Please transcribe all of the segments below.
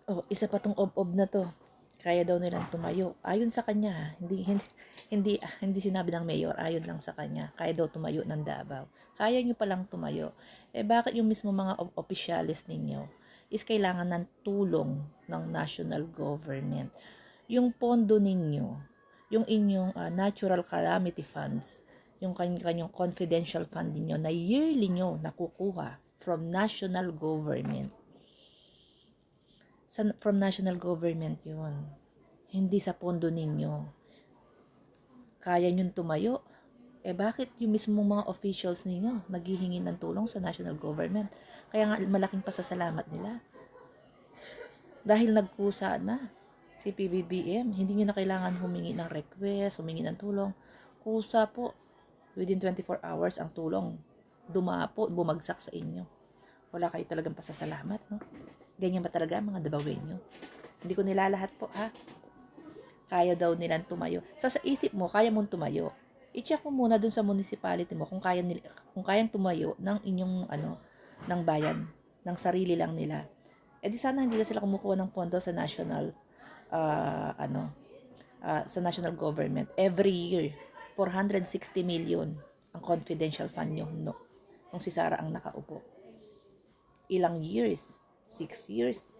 Oh, isa pa tong ob-ob na 'to. Kaya daw nilang tumayo. Ayon sa kanya, hindi sinabi ng mayor, ayon lang sa kanya. Kaya daw tumayo ng Davao. Kaya nyo palang tumayo. Eh bakit yung mismo mga opisyalis ninyo is kailangan ng tulong ng national government? Yung pondo ninyo, yung inyong natural calamity funds, yung kanyang confidential fund ninyo na yearly nyo nakukuha from national government, from national government yun. Hindi sa pondo ninyo. Kaya nyong tumayo. Eh bakit yung mismong mga officials ninyo naghihingi ng tulong sa national government? Kaya nga malaking pasasalamat nila. Dahil nagkusa na si PBBM, hindi nyo na kailangan humingi ng request, humingi ng tulong. Kusa po, within 24 hours ang tulong dumapo, bumagsak sa inyo. Wala kayo talagang pasasalamat, no? Ganyan ba talaga mga Dabawenyo? Hindi ko nilalahat po, ha? Kaya daw nilang tumayo. Sa isip mo, kaya mong tumayo. I-check mo muna dun sa municipality mo kung kayang tumayo ng inyong ng bayan, ng sarili lang nila. Eh di sana hindi na sila kumukuha ng pondo sa national sa national government every year. 460 million ang confidential fund nyo nung si Sara ang nakaupo. Ilang years? 6 years?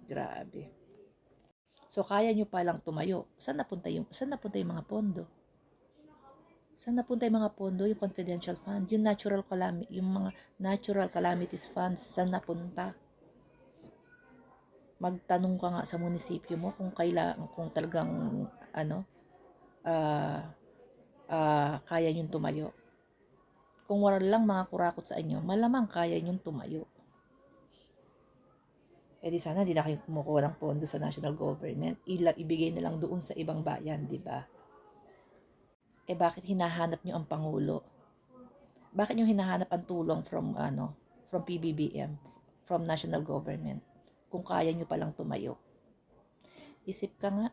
Grabe. So kaya nyo palang tumayo. Saan napunta yung mga pondo? Saan napunta yung mga pondo, yung confidential fund, yung mga natural calamities funds, saan napunta? Magtanong ka nga sa munisipyo mo kung talagang ano, ah kaya nyong tumayo. Kung wala lang mga kurakot sa inyo, malamang kaya nyong tumayo. Eh di sana di na kayo kumukuha ng pondo sa national government. Ibigay na lang doon sa ibang bayan, di ba? Eh bakit hinahanap nyo ang Pangulo? Bakit nyo hinahanap ang tulong from PBBM, from national government, kung kaya nyo palang tumayo? Isip ka nga.